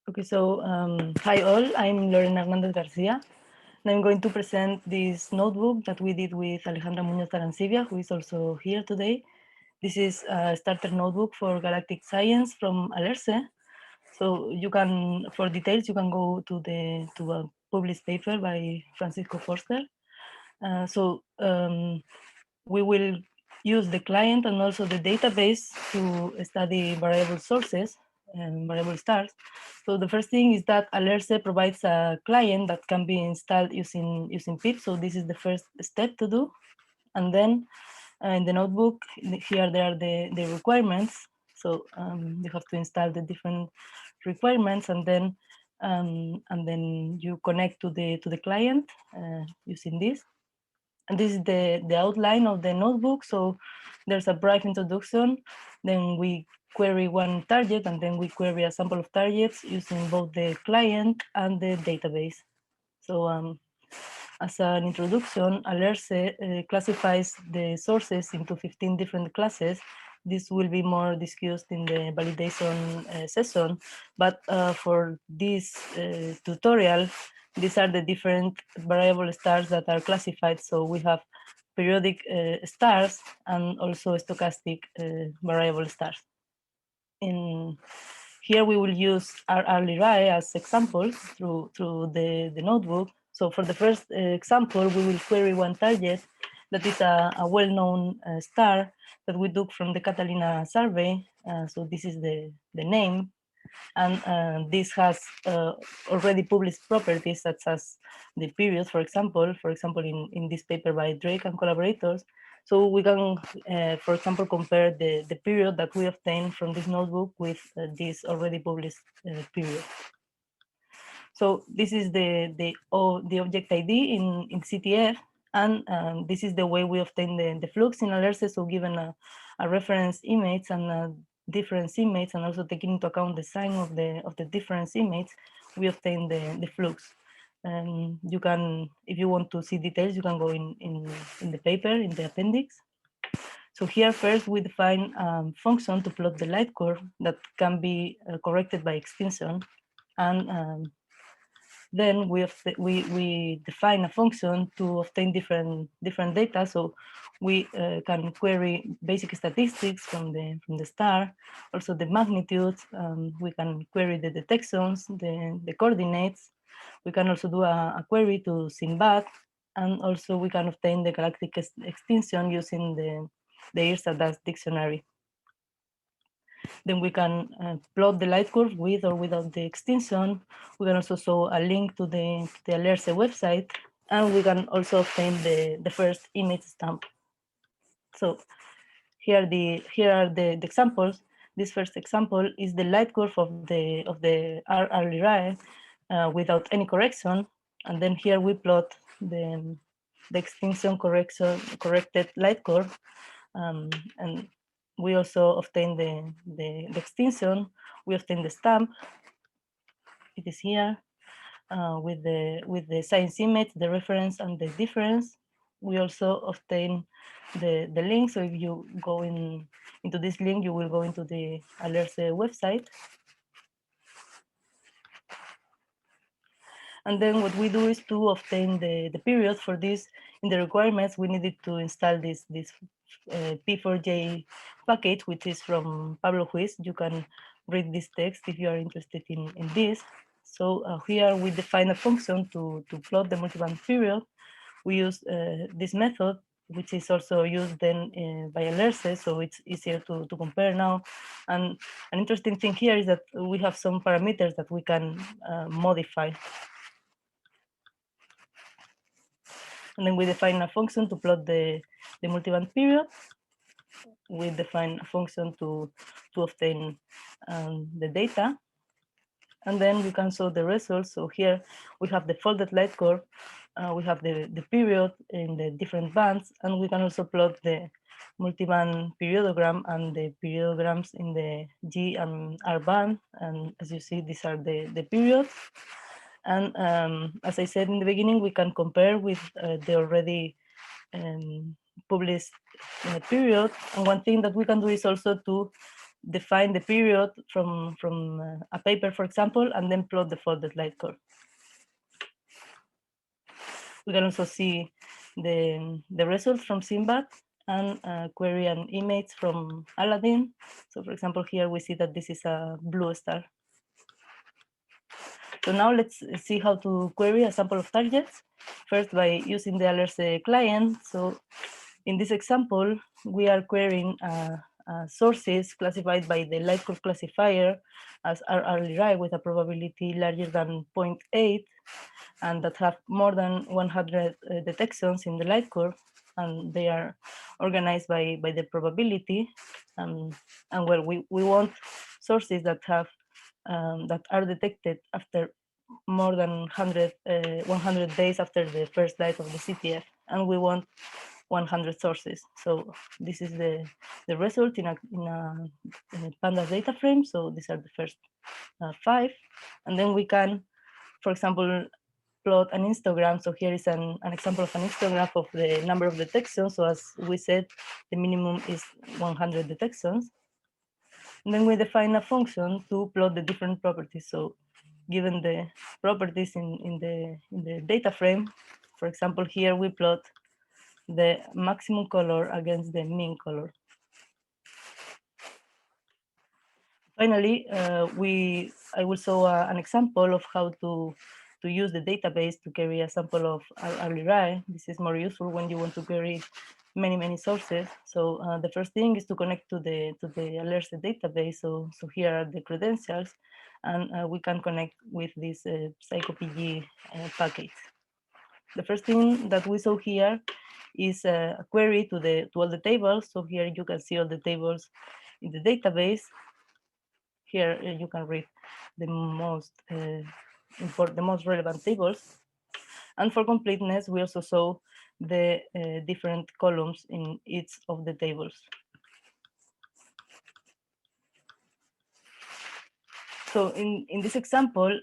Okay, so hi all, I'm Lorena Hernandez Garcia, and I'm going to present this notebook that we did with Alejandra Muñoz Arancibia, who is also here today. This is a starter notebook for Galactic Science from ALeRCE. So you can, for details, you can go to a published paper by Francisco Forster. We will use the client and also the database to study variable sources and variable stars. So the first thing is that ALeRCE provides a client that can be installed using pip. So this is the first step to do. And then in the notebook, here there are the requirements. So you have to install the different requirements, and then you connect to the client using this. And this is the outline of the notebook. So there's a brief introduction, then we query one target, and then we query a sample of targets using both the client and the database. So as an introduction, ALeRCE classifies the sources into 15 different classes. This will be more discussed in the validation session, but for this tutorial, these are the different variable stars that are classified. So we have periodic stars and also stochastic variable stars. In here we will use our ALeRCE as examples through the notebook. So for the first example, we will query one target that is a well-known star that we took from the Catalina survey. So this is the name. And this has already published properties such as the period, for example in this paper by Drake and collaborators. So we can, for example, compare the period that we obtained from this notebook with this already published period. So this is the object ID in CTF, and this is the way we obtain the flux in ALeRCE. So given a reference image and a difference image, and also taking into account the sign of the difference image, we obtain the flux. And you can, if you want to see details, you can go in the paper, in the appendix. So here first we define function to plot the light curve that can be corrected by extinction, and then we define a function to obtain different data. So we can query basic statistics from the star, also the magnitude. We can query the detections, the coordinates. We can also do a query to Sinbad, and also we can obtain the galactic extinction using the ALeRCE dictionary. Then we can plot the light curve with or without the extinction. We can also show a link to the ALeRCE website, and we can also obtain the first image stamp. So here are the examples. This first example is the light curve of the ALeRCE without any correction, and then here we plot the extinction corrected light curve, and we also obtain the extinction. We obtain the stamp. It is here with the science image, the reference, and the difference. We also obtain the link. So if you go into this link, you will go into the ALeRCE website. And then what we do is to obtain the period. For this, in the requirements, we needed to install this P4J package, which is from Pablo Huiz. You can read this text if you are interested in this. So here we define a function to plot the multiband period. We use this method, which is also used then by ALeRCE, so it's easier to compare now. And an interesting thing here is that we have some parameters that we can modify. And then we define a function to plot the multiband period. We define a function to obtain the data. And then we can show the results. So here we have the folded light curve. We have the period in the different bands, and we can also plot the multiband periodogram and the periodograms in the G and R band. And as you see, these are the periods. And as I said in the beginning, we can compare with the already published period. And one thing that we can do is also to define the period from a paper, for example, and then plot the folded light curve. We can also see the results from Sinbad and query an image from Aladdin. So for example, here we see that this is a blue star. So now let's see how to query a sample of targets. First, by using the ALeRCE client. So in this example, we are querying sources classified by the light curve classifier as ALeRCE with a probability larger than 0.8 and that have more than 100 detections in the light curve, and they are organized by the probability. And well, we want sources that have that are detected after more than 100 days after the first light of the CTF, and we want 100 sources. So this is the result in a pandas data frame. So these are the first 5, and then we can, for example, plot an histogram. So here is an example of an histogram of the number of detections. So as we said, the minimum is 100 detections. And then we define a function to plot the different properties. So given the properties in the data frame, for example, here we plot the maximum color against the mean color. Finally, I will show an example of how to use the database to query a sample of ALeRCE. This is more useful when you want to query many sources. So the first thing is to connect to the ALeRCE database. So here are the credentials, and we can connect with this PsychoPG package. The first thing that we saw here is a query to all the tables. So here you can see all the tables in the database. Here you can read the most relevant tables. And for completeness, we also saw the different columns in each of the tables. So in this example,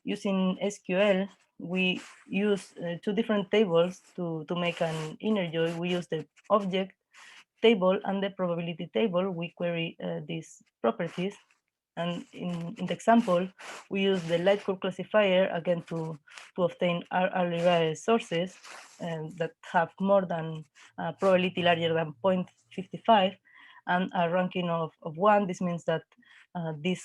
using SQL, we use 2 different tables to make an inner join. We use the object table and the probability table. We query these properties. And in the example, we use the light curve classifier again to obtain ALeRCE sources that have more than probability larger than 0.55 and a ranking of 1. This means that this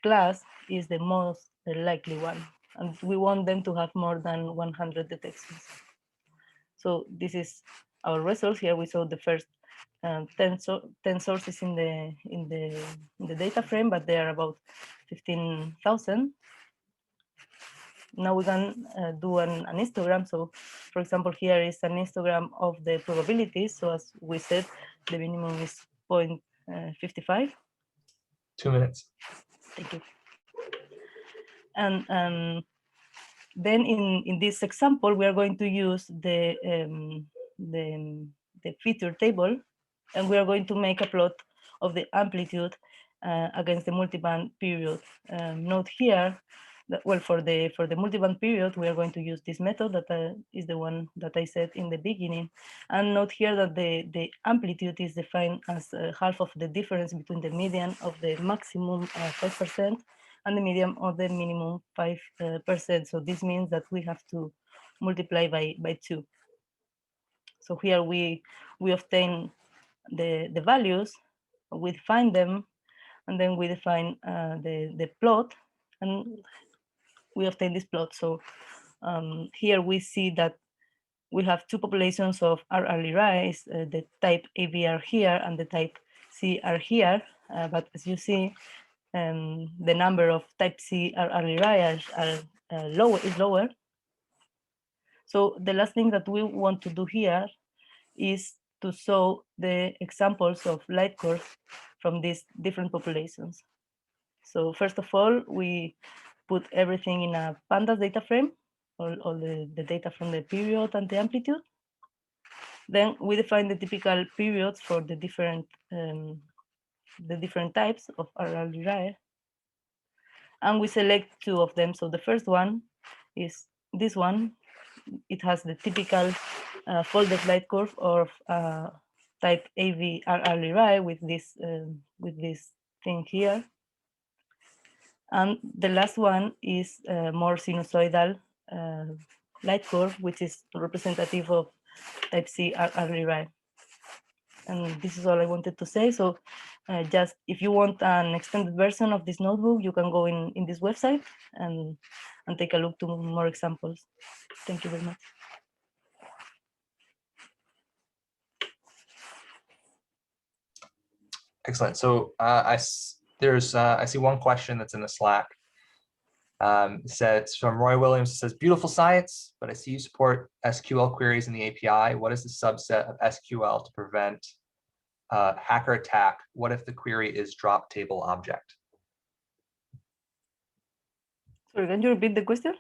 class is the most likely one, and we want them to have more than 100 detections. So this is our results. Here we saw the first 10 sources in the data frame, but they are about 15,000. Now we can do an histogram. So for example, here is an histogram of the probabilities. So as we said, the minimum is 0.55. 2 minutes. Thank you. And then in this example, we are going to use the feature table, and we are going to make a plot of the amplitude against the multiband period. Note here that, well, for the multiband period, we are going to use this method that is the one that I said in the beginning. And note here that the amplitude is defined as half of the difference between the median of the maximum 5% and the median of the minimum 5%. So this means that we have to multiply by 2. So here we obtain the values, we define them, and then we define the plot, and we obtain this plot. So here we see that we have 2 populations of ALeRCE, the type AB are here and the type C are here. But as you see, the number of type C ALeRCE is lower. So the last thing that we want to do here is to show the examples of light curves from these different populations. So first of all, we put everything in a pandas data frame, all the data from the period and the amplitude. Then we define the typical periods for the different types of ALeRCE, and we select 2 of them. So the first one is this one. It has the typical folded light curve of type ALeRCE with this thing here. And the last one is more sinusoidal light curve, which is representative of type C ALeRCE. And this is all I wanted to say. So just if you want an extended version of this notebook, you can go in this website and take a look to more examples. Thank you very much. Excellent. So I see one question that's in the Slack. It's from Roy Williams. It says, beautiful science, but I see you support SQL queries in the API. What is the subset of SQL to prevent hacker attack? What if the query is drop table object? Sorry, can you repeat the question?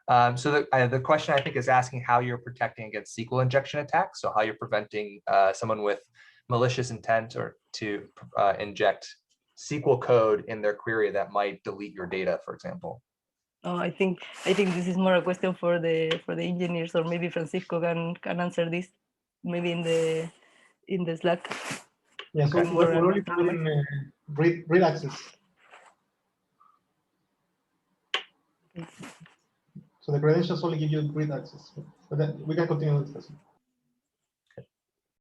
So the question, I think, is asking how you're protecting against SQL injection attacks. So how you're preventing someone with malicious intent or to inject SQL code in their query that might delete your data, for example. Oh, I think this is more a question for the engineers, or maybe Francisco can answer this, maybe in the Slack. Yeah, so Okay. we're only providing read access. So the credentials only give you read access, but then we can continue the discussion.